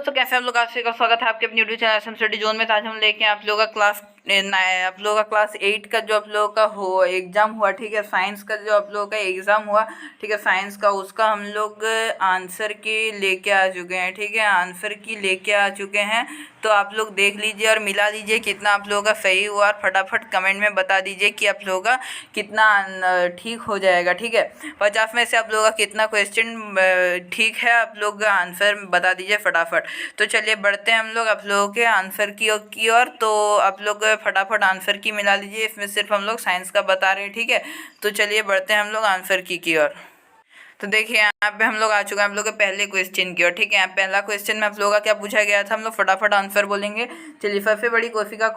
दोस्तों कैसे आप लोग, आप सभी का स्वागत है आपके अपनी YouTube channel SM study zone में। आज हम लेके आप लोगों का क्लास 8 का जो आप लोगों का हो एग्ज़ाम हुआ, ठीक है। साइंस का जो आप लोगों का एग्ज़ाम हुआ, ठीक है, साइंस का, उसका हम लोग आंसर की लेके आ चुके हैं, ठीक है। आंसर की लेके आ चुके हैं, तो आप लोग देख लीजिए और मिला लीजिए कितना आप लोगों का सही हुआ, और फटाफट कमेंट में बता दीजिए कि आप लोगों का कितना ठीक हो जाएगा, ठीक है। 50 में से आप लोगों का कितना क्वेश्चन ठीक है, आप लोग आंसर बता दीजिए फटाफट। तो चलिए बढ़ते हैं हम लोग आप लोगों के आंसर की ओर। तो आप लोग फटाफट आंसर की मिला लीजिए, इसमें सिर्फ हम लोग साइंस का बता रहे हैं, ठीक है। तो चलिए बढ़ते हैं हम लोग आंसर की ओर। तो देखिए यहाँ पे हम लोग आ चुके हैं आप लोग के पहले क्वेश्चन की ओर, ठीक है। यहाँ पहला क्वेश्चन में आप लोगों का क्या पूछा गया था, हम लोग फटाफट आंसर बोलेंगे। चलिए, सबसे बड़ी कोशिका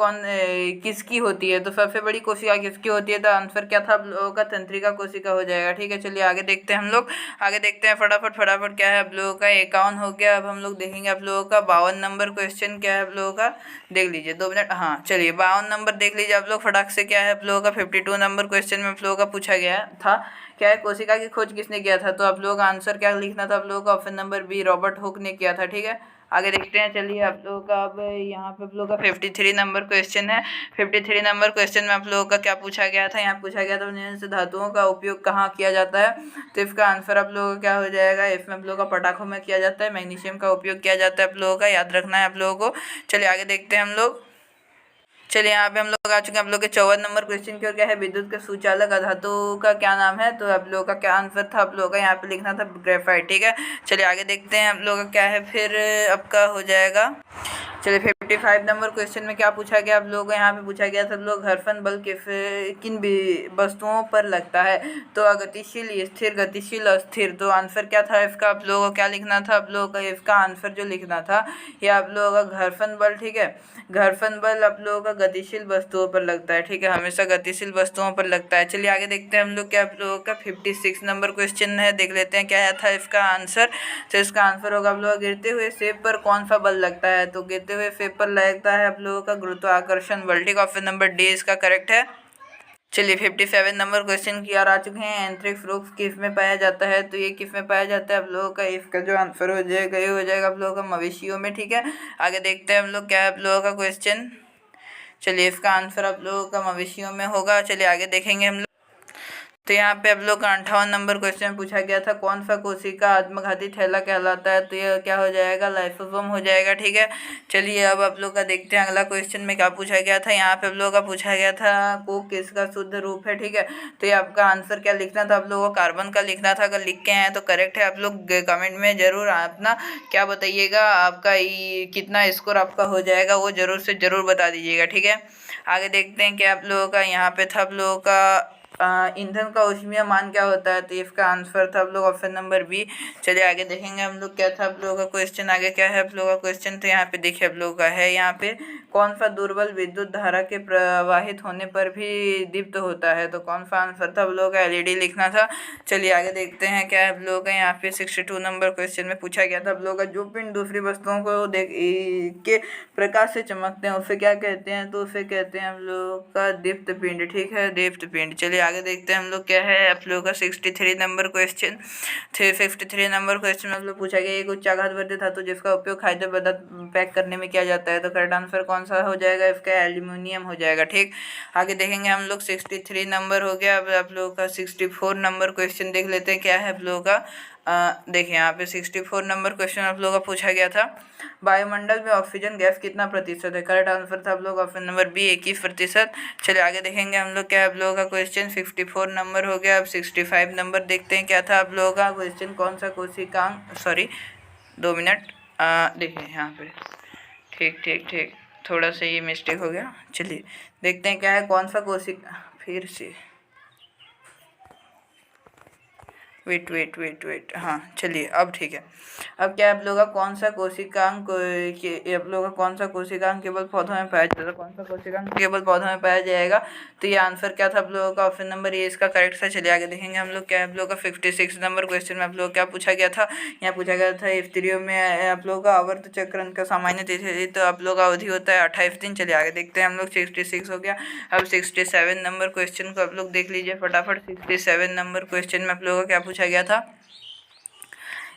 किसकी होती है? तो सबसे बड़ी कोशिका किसकी होती है? तो आंसर क्या था आप लोगों का? तंत्रिका कोशिका हो जाएगा, ठीक है। चलिए आगे देखते हैं हम लोग, आगे देखते हैं फटाफट क्या है आप लोगों का। 51 हो गया। अब हम लोग देखेंगे आप लोगों का 52 नंबर क्वेश्चन क्या है आप लोगों का, देख लीजिए 2 मिनट। हाँ चलिए 52 नंबर देख लीजिए आप लोग फटाक से। क्या है आप लोगों का 52 नंबर क्वेश्चन में आप लोगों का पूछा गया था, क्या है, कोशिका की खोज किसने किया था? तो आप लोगों का आंसर क्या लिखना था आप लोगों का? Option number B, Robert Hooke ने किया था, ठीक है। आगे देखते हैं, चलिए आप लोगों का अब यहाँ पे आप लोगों का 53 नंबर क्वेश्चन है। 53 नंबर क्वेश्चन में आप लोगों का क्या पूछा गया था? यहाँ पूछा गया था निम्न से धातुओं का उपयोग कहाँ किया जाता है? तो इसका आंसर आप लोगों का क्या हो जाएगा? इसमें आप लोगों का पटाखों में किया जाता है, मैग्नीशियम का उपयोग किया जाता है, आप लोगों का याद रखना है आप लोगों को। चलिए आगे देखते हैं हम लोग। चलिए यहाँ पे हम लोग आ चुके हैं आप लोग के 54 नंबर क्वेश्चन की ओर। क्या है, विद्युत के सुचालक अधातु का क्या नाम है? तो आप लोगों का क्या आंसर था? आप लोगों का यहाँ पे लिखना था ग्रेफाइट, ठीक है। चलिए आगे देखते हैं आप लोगों का क्या है, फिर आपका हो जाएगा। चलिए 55 नंबर क्वेश्चन में क्या पूछा गया आप लोगों को? यहाँ पे पूछा गया था आप लोग घर्षण बल किन वस्तुओं पर लगता है? तो अगतिशील, स्थिर, गतिशील, अस्थिर। तो आंसर क्या था इसका? आप लोगों को क्या लिखना था? आप लोगों का इसका आंसर जो लिखना था ये आप लोगों का घर्षण बल, ठीक है। घर्षण बल आप लोगों का गतिशील वस्तुओं पर लगता है, ठीक है, हमेशा गतिशील वस्तुओं पर लगता है। चलिए आगे देखते हैं हम लोग क्या आप लोगों का 56 नंबर क्वेश्चन है, देख लेते हैं क्या था इसका आंसर। तो इसका आंसर होगा आप लोग गिरते हुए सेब पर कौन सा बल लगता है? तो गिरते हुए सेब पर लगता है आप लोगों का गुरुत्वाकर्षण बल, ठीक। ऑप्शन नंबर डी इसका करेक्ट है। चलिए 57 नंबर क्वेश्चन की ओर आ चुके हैं। एंथ्रेक्स रोग किस में पाया जाता है? तो ये किस में पाया जाता है आप लोगों का? इसका जो आंसर हो जाएगा ये हो जाएगा आप लोगों का मवेशियों में, ठीक है। आगे देखते हैं हम लोग क्या है आप लोगों का क्वेश्चन। चलिए इसका आंसर आप लोगों का मवेशियों में होगा। चलिए आगे देखेंगे हम लोग। तो यहाँ पे आप लोग का 58 नंबर क्वेश्चन पूछा गया था, कौन सा कोशिका आत्मघाती थैला कहलाता है? तो ये क्या हो जाएगा? लाइसोसोम हो जाएगा, ठीक है। चलिए अब आप लोग का देखते हैं अगला क्वेश्चन में क्या पूछा गया था। यहाँ पे आप लोगों का पूछा गया था कोक किसका शुद्ध रूप है, ठीक है। तो ये आपका आंसर क्या लिखना था? आप लोगों को कार्बन का लिखना था। अगर लिख के हैं तो करेक्ट है। आप लोग कमेंट में जरूर अपना क्या बताइएगा, आपका कितना स्कोर आपका हो जाएगा वो जरूर से जरूर बता दीजिएगा, ठीक है। आगे देखते हैं कि आप लोगों का यहाँ पे था आप लोगों का ईंधन का ऊष्मीय मान क्या होता है? तो इसका आंसर था आप लोग ऑप्शन नंबर बी। चलिए आगे देखेंगे हम लोग क्या था आप लोगों का क्वेश्चन। आगे क्या है आप लोगों का क्वेश्चन? तो यहाँ पे देखिए आप लोगों का है, यहाँ पे कौन सा दुर्बल विद्युत धारा के प्रवाहित होने पर भी दीप्त होता है? तो कौन सा आंसर था आप लोगों का? एलईडी लिखना था। चलिए आगे देखते हैं क्या है आप लोगों का। यहाँ पे 62 नंबर क्वेश्चन में पूछा गया था आप लोगों का जो पिंड दूसरी वस्तुओं को देख के प्रकाश से चमकते हैं उसे क्या कहते हैं? तो उसे कहते हैं हम लोग का दीप्त पिंड, ठीक है, दीप्त पिंड। चलिए आगे देखते हैं हम लोग क्या है आप लोगों का 63 नंबर क्वेश्चन। 53 नंबर क्वेश्चन में हम लोग पूछा गया एक उच्चाघातवर्ती धातु जिसका उपयोग खाद्य पदार्थ पैक करने में किया जाता है? तो करेक्ट आंसर कौन सा हो जाएगा इसका? एल्यूमिनियम हो जाएगा, ठीक। आगे देखेंगे हम लोग 63 नंबर हो गया। अब आप लोगों का 64 नंबर क्वेश्चन देख लेते हैं क्या है आप लोगों का। देखिए यहाँ पे 64 नंबर क्वेश्चन आप लोगों का पूछा गया था, वायुमंडल में ऑक्सीजन गैस कितना प्रतिशत है? करेक्ट आंसर था आप लोग ऑप्शन नंबर बी 21%। चलिए आगे देखेंगे हम लोग क्या आप लोगों का क्वेश्चन। 64 नंबर हो गया। अब 65 नंबर देखते हैं क्या था आप लोगों का क्वेश्चन। कौन सा कोशिकांग, सॉरी 2 मिनट, देखिए यहाँ पे, ठीक ठीक ठीक, थोड़ा सा ये मिस्टेक हो गया। चलिए देखते हैं क्या है, कौन सा कोशिका, फिर से वेट, हाँ चलिए अब ठीक है। अब क्या आप लोगों का कौन सा कोशिकांग आप लोगों का कौन सा कोशिकांग केवल पौधों में पाया जाता है? कौन सा कोशिकांग केवल पौधों में पाया जाएगा? तो ये आंसर क्या था आप लोगों का? ऑप्शन नंबर ए इसका करेक्ट था। चलिए आगे देखेंगे हम लोग क्या आप लोगों का 56 नंबर क्वेश्चन में आप लोग क्या पूछा गया था। यहाँ पूछा गया था स्त्रियों में आप लोगों का आवर्त चक्रण का सामान्य तिथि तो आप लोग का अवधि होता है 28 दिन। चलिए आगे देखते हैं हम लोग। 66 हो गया। अब 67 नंबर क्वेश्चन को आप लोग देख लीजिए फटाफट। 67 नंबर क्वेश्चन में आप लोगों का क्या पूछा गया था।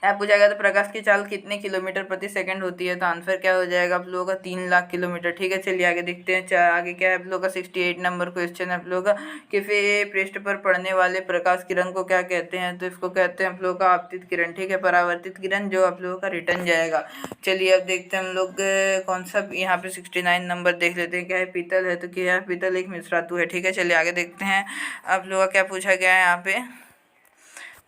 यहाँ पूछा गया तो प्रकाश की चाल कितने किलोमीटर प्रति सेकंड होती है, तो आंसर क्या हो जाएगा आप लोगों का 3 लाख किलोमीटर। ठीक है, चलिए आगे देखते हैं। आगे क्या है आप लोगों का 68 नंबर क्वेश्चन है आप लोगों का, किसी पृष्ठ पर पड़ने वाले प्रकाश किरण को क्या कहते हैं, तो इसको कहते हैं आप लोगों का आपतित किरण। ठीक है, परावर्तित किरण जो आप लोगों का रिटर्न जाएगा। चलिए अब देखते हैं हम लोग कौन सा, यहाँ पे 69 नंबर देख लेते हैं। क्या है, पीतल है, तो क्या है, पीतल एक मिश्रातु है। ठीक है, चलिए आगे देखते हैं आप लोगों का क्या पूछा गया है यहाँ पे।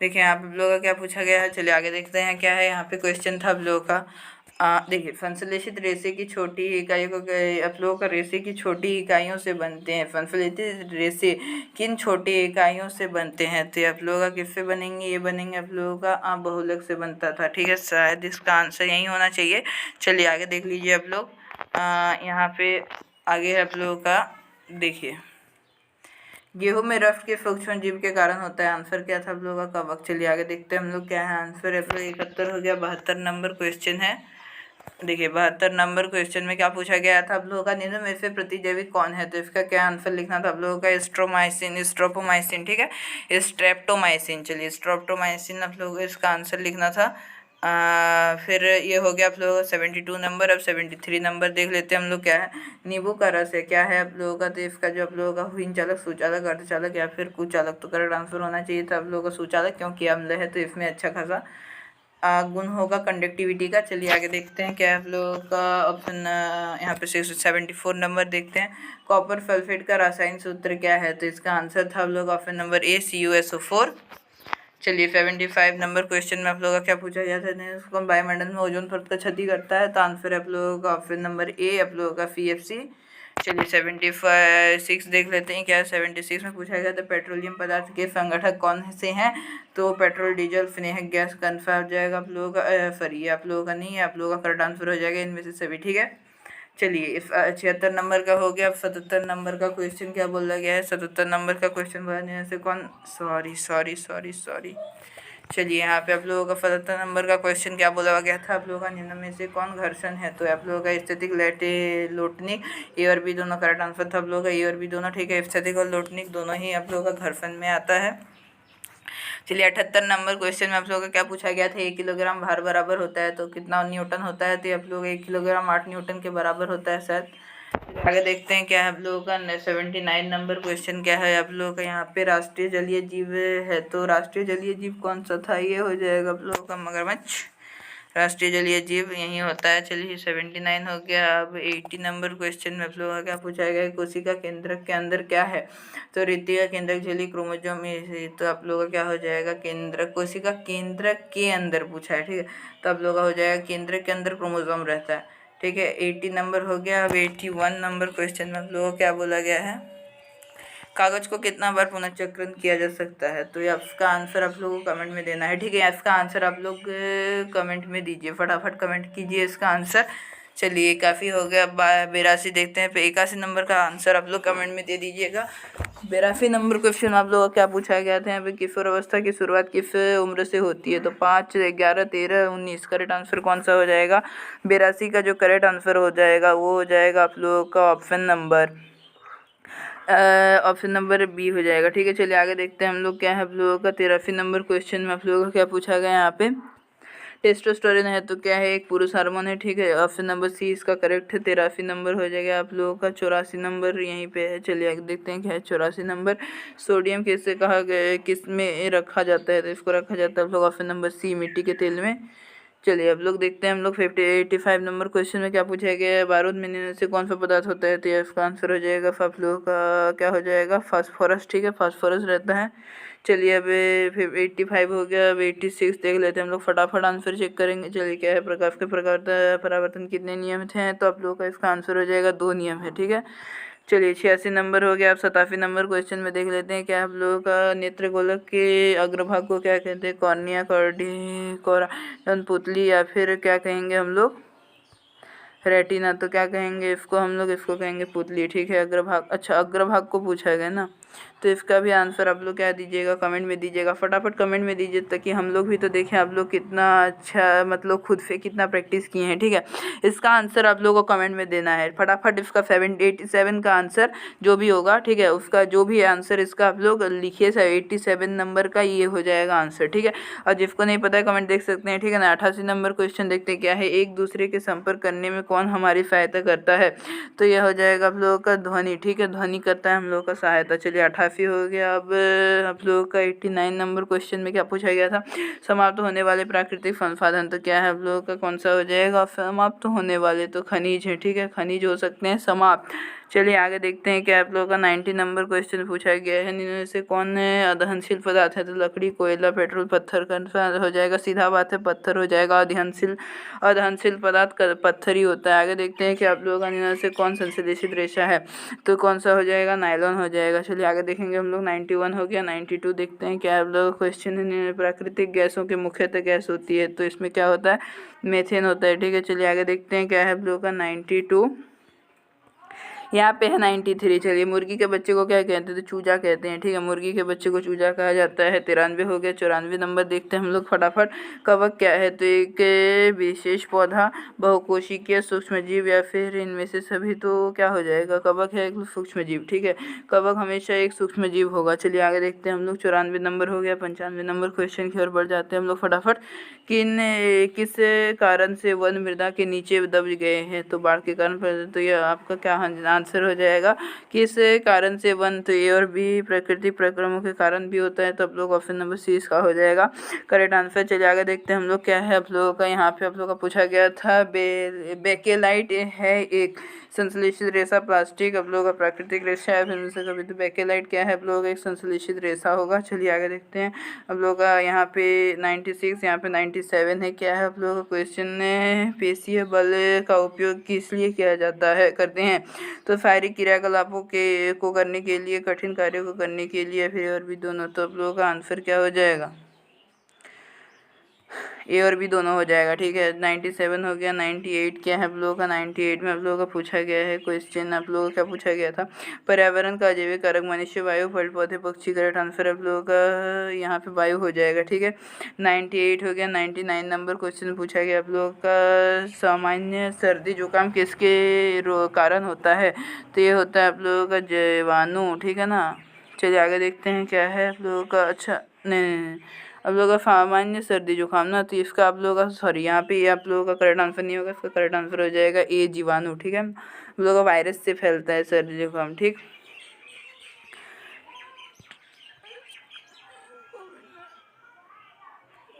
देखिए आप लोगों का क्या पूछा गया है, चलिए आगे देखते हैं क्या है। यहाँ पे क्वेश्चन था आप लोगों का, देखिए संश्लेषित रेशे की छोटी इकाइयों को आप लोगों का रेशे की छोटी इकाइयों से बनते हैं। संश्लेषित रेशे किन छोटी इकाइयों से बनते हैं, तो आप लोगों का किससे बनेंगे, ये बनेंगे आप लोगों का बहुलक से बनता था। ठीक है, शायद इसका आंसर यही होना चाहिए। चलिए आगे देख लीजिए आप लोग, यहाँ पे आगे है आप लोगों का, देखिए गेहूं में रफ्त के सूक्ष्म जीव के कारण होता है। आंसर क्या था आप लोगों का, कवक। चलिए आगे देखते हैं हम लोग क्या है आंसर है। 71 हो गया। 72 नंबर क्वेश्चन है। देखिए 72 नंबर क्वेश्चन में क्या पूछा गया था आप लोगों का, निम्न में से प्रतिजैविक कौन है, तो इसका क्या आंसर लिखना था आप लोगों का, स्ट्रोमाइसिन, स्ट्रोपोमाइसिन। ठीक है, स्ट्रेप्टोमाइसिन। चलिए स्ट्रेप्टोमाइसिन आप लोगों को इसका आंसर लिखना था। फिर ये हो गया आप लोगों का 72 नंबर। अब 73 नंबर देख लेते हैं हम लोग, क्या है, नींबू का रस है, क्या है आप लोगों का, तो इसका जो आप लोगों का हुइन चालक, सुचालक, अर्धचालक या फिर कुचालक, तो करेक्ट आंसर होना चाहिए था आप लोगों का सुचालक, क्योंकि अम्ल है तो इसमें अच्छा खासा गुण होगा कंडक्टिविटी का। चलिए आगे देखते हैं क्या है आप लोगों का ऑप्शन, यहाँ पे 74 नंबर देखते हैं। कॉपर सल्फेट का रासायनिक सूत्र क्या है, तो इसका आंसर था आप लोग ऑप्शन नंबर ए, CuSO4। चलिए 75 नंबर क्वेश्चन में आप लोगों का क्या पूछा गया था, उसको वायुमंडल में ओजोन परत का क्षति करता है, तो आंसर है आप लोगों का ऑप्शन नंबर ए, आप लोगों का CFC। चलिए 76 देख लेते हैं क्या है। 76 में पूछा गया था पेट्रोलियम पदार्थ के संगठक कौन से हैं, तो पेट्रोल, डीजल, स्नेहक गैस, कन्फर्म हो जाएगा आप लोगों का, सॉरी आप लोगों का नहीं है, आप लोगों का करेक्ट आंसर हो जाएगा इनमें से सभी। ठीक है, चलिए इस 76 नंबर का हो गया। अब 77 नंबर का क्वेश्चन क्या बोला गया है, 77 नंबर का क्वेश्चन बनाने से कौन, सॉरी चलिए यहाँ पे आप लोगों का 77 नंबर का क्वेश्चन क्या बोला गया था, आप लोगों का निम्न में से कौन घर्षण है, तो आप लोगों का स्टैटिक, लोटनिक, ए और बी दोनों करेक्ट आंसर था आप लोगों का, ए और बी दोनों। ठीक है, स्टैटिक और लोटनिक दोनों ही आप लोगों का घर्षण में आता है। चलिए 78 नंबर क्वेश्चन में आप लोगों का क्या पूछा गया था, 1 किलोग्राम भार बराबर होता है तो कितना न्यूटन होता है, तो आप लोग 1 किलोग्राम 8 न्यूटन के बराबर होता है शायद। आगे देखते हैं क्या है आप लोगों का 79 नंबर क्वेश्चन क्या है आप लोगों का, यहाँ पे राष्ट्रीय जलीय जीव है, तो राष्ट्रीय जलीय जीव कौन सा था, ये हो जाएगा आप लोगों का मगरमच्छ। राष्ट्रीय जलीय जीव यही होता है। चलिए 79 हो गया। अब 80 नंबर क्वेश्चन में आप लोगों का क्या पूछा गया है, कोशिका केंद्रक के अंदर क्या है, तो रेतिका केंद्रक झिल्ली क्रोमोसोम, तो आप लोगों का क्या हो जाएगा, केंद्रक, कोशिका केंद्रक के अंदर पूछा है। ठीक है, तो आप लोगों का हो जाएगा केंद्रक के अंदर क्रोमोसोम रहता है। ठीक है, 80 नंबर हो गया। अब 81 नंबर क्वेश्चन में आप लोगों को क्या बोला गया है, कागज को कितना बार पुनर्चक्रण किया जा सकता है, तो इसका आंसर आप लोगों को कमेंट में देना है। ठीक है, इसका आंसर आप लोग कमेंट में दीजिए, फटाफट कमेंट कीजिए इसका आंसर। चलिए काफ़ी हो गया। 82 देखते हैं, 81 नंबर का आंसर आप लोग कमेंट में दे दीजिएगा। 82 नंबर क्वेश्चन आप लोगों को क्या पूछा गया था, यहाँ पे किशोर अवस्था की शुरुआत किस उम्र से होती है, तो 5, 11, 13, 19, करेक्ट आंसर कौन सा हो जाएगा। 82 का जो करेक्ट आंसर हो जाएगा वो हो जाएगा आप लोगों का ऑप्शन नंबर बी हो जाएगा। ठीक है, चलिए आगे देखते हैं हम लोग क्या है आप लोगों का 83 नंबर क्वेश्चन में आप लोगों का क्या पूछा गया यहाँ पे, टेस्टोस्टेरोन है तो क्या है, एक पुरुष हार्मोन है। ठीक है, ऑप्शन नंबर सी इसका करेक्ट है। 83 नंबर हो जाएगा आप लोगों का। 84 नंबर यहीं पे है, चलिए आगे देखते हैं क्या है। 84 नंबर, सोडियम किससे कहा गया, किस में रखा जाता है, तो इसको रखा जाता है आप लोग ऑप्शन नंबर सी, मिट्टी के तेल में। चलिए अब लोग देखते हैं हम लोग 85 नंबर क्वेश्चन में क्या पूछा गया है, बारूद में निम्न से कौन सा पदार्थ होता है, तो इसका आंसर हो जाएगा आप लोगों का क्या हो जाएगा, फास्फोरस। ठीक है, फास्फोरस रहता है। चलिए अब 85 हो गया। अब 86 देख लेते हैं हम लोग, फटाफट आंसर चेक करेंगे। चलिए क्या है, प्रकाश के प्रकार परावर्तन कितने नियमित हैं, तो आप लोगों का इसका आंसर हो जाएगा 2 नियम है। ठीक है, चलिए 86 नंबर हो गया। अब 87 नंबर क्वेश्चन में देख लेते हैं क्या आप लोगों का, नेत्र गोलक के अग्रभाग को क्या कहते हैं, कॉर्निया, कोराइडल, पुतली, या फिर क्या कहेंगे हम लोग, रेटिना, तो क्या कहेंगे इसको हम लोग, इसको कहेंगे पुतली। ठीक है, अग्रभाग, अच्छा अग्रभाग को पूछा गया ना, तो इसका भी आंसर आप लोग क्या दीजिएगा, कमेंट में दीजिएगा, फटाफट कमेंट में दीजिए ताकि हम लोग भी तो देखें आप लोग कितना अच्छा मतलब खुद से कितना प्रैक्टिस किए हैं। ठीक है, इसका आंसर आप लोगों को कमेंट में देना है फटाफट। इसका 87 का आंसर जो भी होगा, ठीक है, उसका जो भी आंसर इसका आप लोग लिखिए 87 नंबर का ये हो जाएगा आंसर। ठीक है, और जिसको नहीं पता है कमेंट देख सकते हैं। ठीक है ना, 88 नंबर क्वेश्चन देखते हैं क्या है, एक दूसरे के संपर्क करने में कौन हमारी सहायता करता है, तो यह हो जाएगा आप लोगों का ध्वनि। ठीक है, ध्वनि करता है हम लोग का सहायता। चलिए 88 हो गया। अब आप लोगों का 89 नंबर क्वेश्चन में क्या पूछा गया था, समाप्त होने वाले प्राकृतिक संसाधन, तो क्या है आप लोगों का कौन सा हो जाएगा, समाप्त होने वाले तो खनिज है। ठीक है, खनिज हो सकते हैं समाप्त। चलिए आगे देखते हैं क्या आप लोगों का 90 नंबर क्वेश्चन पूछा गया है, निम्न से कौन अदहनशील पदार्थ है, तो लकड़ी, कोयला, पेट्रोल, पत्थर का आंसर हो जाएगा, सीधा बात है पत्थर हो जाएगा। अदहनशील पदार्थ पत्थर ही होता है। आगे देखते हैं कि आप लोगों का निम्न से कौन संश्लेषित रेशा है, तो कौन सा हो जाएगा, नायलॉन हो जाएगा। चलिए आगे देखेंगे हम लोग 91 हो गया। 92 देखते हैं क्या आप लोग क्वेश्चन है, प्राकृतिक गैसों की मुख्यतः गैस होती है, तो इसमें क्या होता है, मेथेन होता है। ठीक है, चलिए आगे देखते हैं क्या है आप लोगों का 92, यहाँ पे है 93। चलिए मुर्गी के बच्चे को क्या कहते हैं, तो चूजा कहते हैं। ठीक है, मुर्गी के बच्चे को चूजा कहा जाता है। 93 हो गया। 94 नंबर देखते हैं हम लोग फटाफट, कवक क्या है, तो एक विशेष पौधा, बहुकोशिकीय सूक्ष्मजीव या फिर इनमें से सभी, तो क्या हो जाएगा, कवक है एक सूक्ष्मजीव। ठीक है, कवक हमेशा एक सूक्ष्मजीव होगा। चलिए आगे देखते हैं हम लोग 94 नंबर हो गया। 95 नंबर क्वेश्चन की ओर बढ़ जाते हैं हम लोग फटाफट। किस कारण से वन मृदा के नीचे दब गए हैं, तो बाढ़ के कारण, तो ये आपका क्या आंसर हो जाएगा, किस कारण से वन, तो ए और बी प्राकृतिक प्रक्रमों के कारण भी होता है, तो आप लोग ऑप्शन नंबर सी इसका हो जाएगा करेक्ट आंसर। चलिए आगे देखते हैं हम लोग क्या है आप लोगों का, यहाँ पे आप लोगों का पूछा गया था बेकेलाइट है एक संश्लेषित रेशा, प्लास्टिक आप लोगों का प्राकृतिक रेशा है, फिर से कभी, तो बेकेलाइट क्या है आप लोगों का एक संश्लेषित रेशा होगा। चलिए आगे देखते हैं आप लोगों का यहाँ पे 96, यहाँ पे 97 है, क्या है आप लोगों का क्वेश्चन, पेशीय बल का उपयोग किस लिए किया जाता है, करते हैं, तो शारीरिक क्रियाकलापों को करने के लिए, कठिन कार्यों को करने के लिए, फिर और भी दोनों, तो आप लोगों का आंसर क्या हो जाएगा, ए और बी दोनों हो जाएगा। ठीक है, 97 हो गया। 98 क्या है आप लोगों का, 98 में आप लोगों का पूछा गया है क्वेश्चन, आप लोगों का क्या पूछा गया था, पर्यावरण का अजैविक कारक, मनुष्य, वायु, फल, पौधे, पक्षी, करेक्ट आंसर आप लोगों का यहाँ पे वायु हो जाएगा। ठीक है, 98 हो गया। 99 नंबर क्वेश्चन पूछा गया आप लोगों का, सामान्य सर्दी जुकाम किसके कारण होता है, तो ये होता है आप लोगों का जीवाणु। ठीक है ना, चलिए आगे देखते हैं क्या है आप लोगों का, अच्छा नहीं, आप लोगों का सामान्य सर्दी जुकाम ना, तो इसका आप लोगों का, सॉरी यहाँ पे ये आप लोगों का करेक्ट आंसर नहीं होगा, इसका करेक्ट आंसर हो जाएगा ए जीवाणु। ठीक है, आप लोगों का वायरस से फैलता है सर्दी जुकाम। ठीक,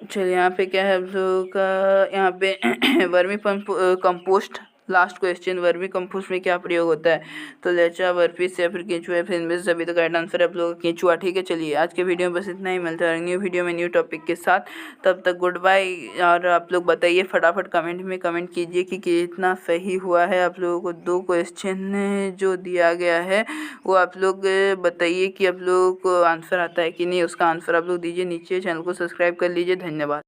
चलिए यहाँ पे क्या है आप लोगों का, यहाँ पे vermi compost, last question, vermi compost में क्या प्रयोग होता है, तो लेचा, वर्फिस या फिर केंचुआ, फिर इनमें से सभी, तो करेक्ट आंसर है आप लोगों का केंचुआ। ठीक है, चलिए आज के वीडियो में बस इतना ही, मिलता है न्यू वीडियो में न्यू टॉपिक के साथ, तब तक गुड बाय। और आप लोग बताइए फटाफट कमेंट में कमेंट कीजिए कि कितना सही हुआ है आप लोगों को, 2 क्वेश्चन जो दिया गया है वो आप लोग बताइए कि आप लोगों को आंसर आता है कि नहीं, उसका आंसर आप लोग दीजिए नीचे, चैनल को सब्सक्राइब कर लीजिए। धन्यवाद।